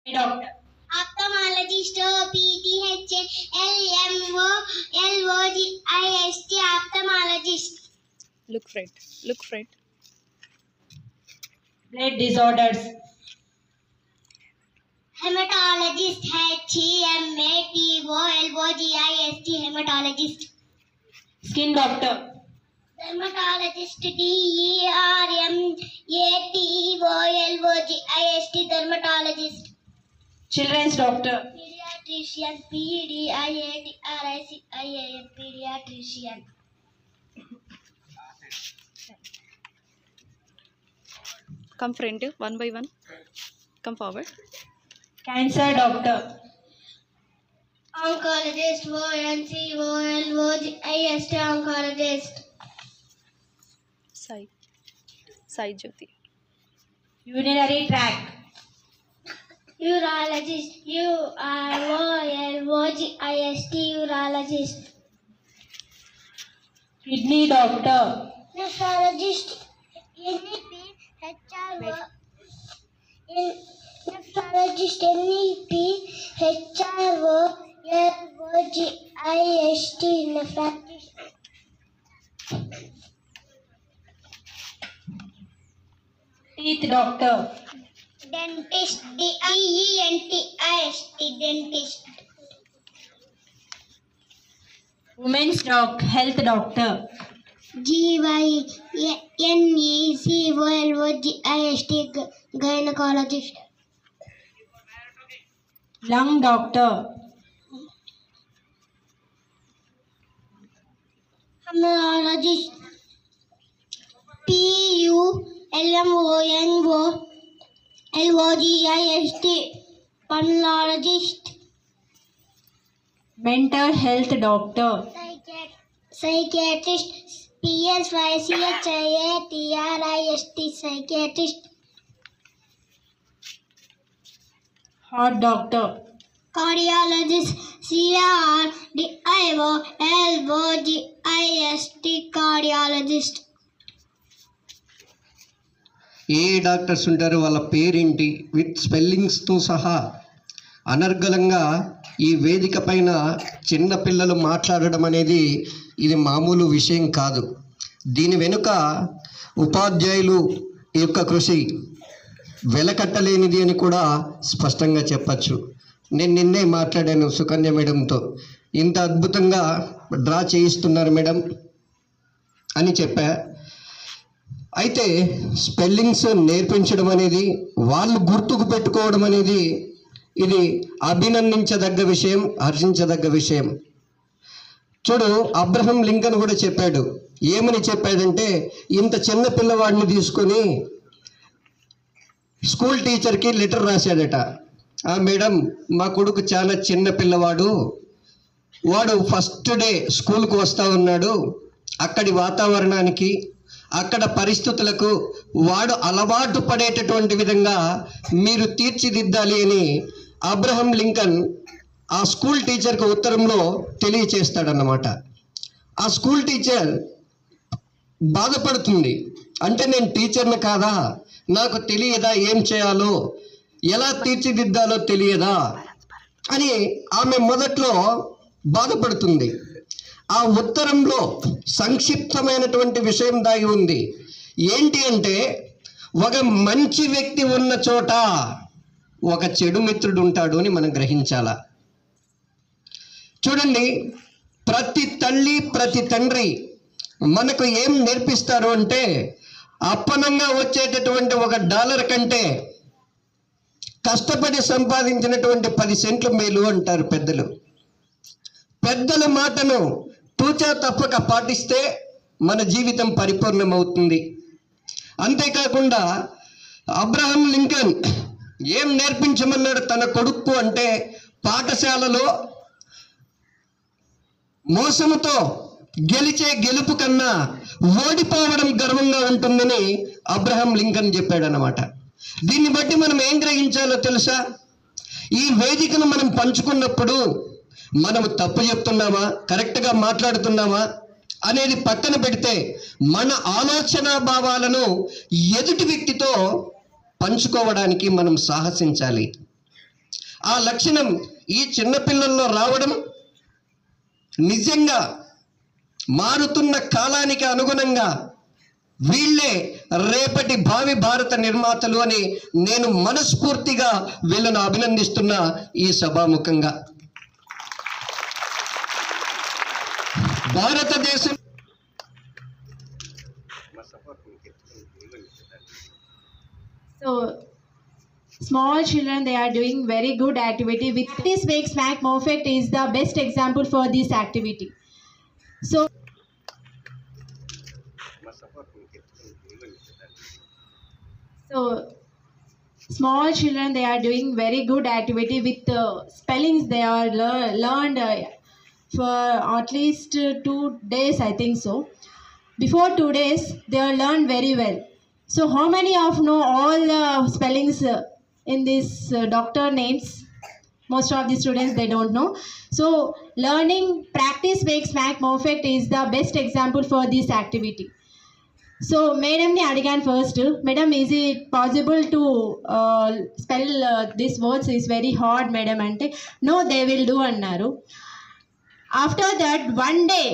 Doctor. Ophthalmologist, OPTHLMOLOGIST, ophthalmologist. Look Fred. Look Fred. Blood disorders. Hematologist, HEMATOLOGIST, hematologist. Skin doctor. Dermatologist, DERMATOLOGIST, dermatologist. Children's doctor. Pediatrician, PEDIATRICIAN, pediatrician. Come friend, one by one. Come forward. Cancer doctor. Oncologist, ONCOLOGIST, oncologist. Sai Jyoti. Urinary tract. Urologist, UROLOGIST, urologist. Kidney doctor. Nephrologist, nephrologist, NEPHROLOGIST, nephrologist. Teeth doctor. Dentist, DENTIST, dentist. Women's health doctor. GYNECOLOGIST, gynecologist. Lung doctor. Pulmonologist, PULMONOLOGIST, pulmonologist. Mental health doctor. Psychiatrist, PSYCHIATRIST, psychiatrist. Heart doctor. Cardiologist, CRDIOLOGIST, cardiologist. A doctors ఉంటారో వాళ్ళ పేరేంటి with స్పెల్లింగ్స్తో సహా అనర్గళంగా ఈ వేదిక పైన చిన్న పిల్లలు మాట్లాడడం అనేది ఇది మామూలు విషయం కాదు. దీని వెనుక ఉపాధ్యాయులు యొక్క కృషి వెలకట్టలేనిది అని కూడా స్పష్టంగా చెప్పచ్చు. నేను నిన్నే మాట్లాడాను సుకన్య మేడంతో, ఇంత అద్భుతంగా డ్రా చేయిస్తున్నారు మేడం అని చెప్పా. అయితే స్పెల్లింగ్స్ నేర్పించడం అనేది, వాళ్ళు గుర్తుకు పెట్టుకోవడం అనేది ఇది అభినందించదగ్గ విషయం, హర్షించదగ్గ విషయం. చూడు, అబ్రహం లింకన్ కూడా చెప్పాడు. ఏమని చెప్పాడంటే, ఇంత చిన్న పిల్లవాడిని తీసుకొని స్కూల్ టీచర్కి లెటర్ రాశాడట. మేడం, మా కొడుకు చాలా చిన్న పిల్లవాడు, వాడు ఫస్ట్ డే స్కూల్కు వస్తూ ఉన్నాడు, అక్కడి వాతావరణానికి అక్కడ పరిస్థితులకు వాడు అలవాటు పడేటటువంటి విధంగా మీరు తీర్చిదిద్దాలి అని అబ్రహం లింకన్ ఆ స్కూల్ టీచర్కి ఉత్తరంలో తెలియచేస్తాడన్నమాట. ఆ స్కూల్ టీచర్ బాధపడుతుంది. అంటే నేను టీచర్ని కాదా, నాకు తెలియదా ఏం చేయాలో, ఎలా తీర్చిదిద్దాలో తెలియదా అని ఆమె మొదట్లో బాధపడుతుంది. ఆ ఉత్తరంలో సంక్షిప్తమైనటువంటి విషయం దాగి ఉంది. ఏంటి అంటే, ఒక మంచి వ్యక్తి ఉన్న చోట ఒక చెడు మిత్రుడు ఉంటాడు అని మనం గ్రహించాల. చూడండి, ప్రతి తల్లి ప్రతి తండ్రి మనకు ఏం నేర్పిస్తారు అంటే, అప్పనంగా వచ్చేటటువంటి $1 కంటే కష్టపడి సంపాదించినటువంటి 10 సెంట్లు మేలు అంటారు పెద్దలు. పెద్దల మాటను తూచా తప్పక పాటిస్తే మన జీవితం పరిపూర్ణమవుతుంది. అంతేకాకుండా అబ్రహం లింకన్ ఏం నేర్పించమన్నాడు తన కొడుకు అంటే, పాఠశాలలో మోసముతో గెలిచే గెలుపు కన్నా ఓడిపోవడం గర్వంగా ఉంటుందని అబ్రహం లింకన్ చెప్పాడనమాట. దీన్ని బట్టి మనం ఏం గ్రహించాలో తెలుసా? ఈ వేదికను మనం పంచుకున్నప్పుడు మనము తప్పు చెప్తున్నామా, కరెక్ట్గా మాట్లాడుతున్నామా అనేది పక్కన పెడితే, మన ఆలోచన భావాలను ఎదుటి వ్యక్తితో పంచుకోవడానికి మనం సాహసించాలి. ఆ లక్షణం ఈ చిన్నపిల్లల్లో రావడం నిజంగా మారుతున్న కాలానికి అనుగుణంగా వీళ్ళే రేపటి భావి భారత నిర్మాతలు అని నేను మనస్ఫూర్తిగా వీళ్ళను అభినందిస్తున్నా ఈ సభాముఖంగా. భారతదేశం So, small children, they are doing very good activity. With this Make Smack Perfect is the best example for this activity. So, small children, they are doing very good activity with spellings. They are learned for at least 2 days, I think so. Before 2 days, they are learned very well. So how many of know all the spellings in this doctor names? Most of the students, they don't know. So learning practice makes Smack Perfect is the best example for this activity. So madam ni adigan first, madam, is it possible to spell these words? Is very hard madam ante, no, they will do annaru. After that, one day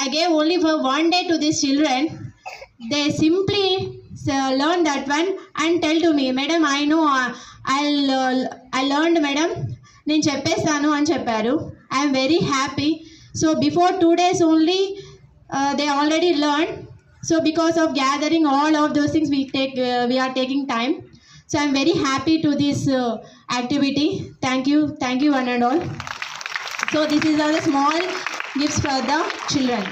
I gave only for 1 day to these children. They simply learn that one and tell to me, madam, I know, I learned madam, నేను చెప్పేస్తాను అని చెప్పారు. I am very happy. So before 2 days only they already learned. So because of gathering all of those things, we are taking time. So I am very happy to this activity. Thank you one and all. So this is all the small gifts for the children.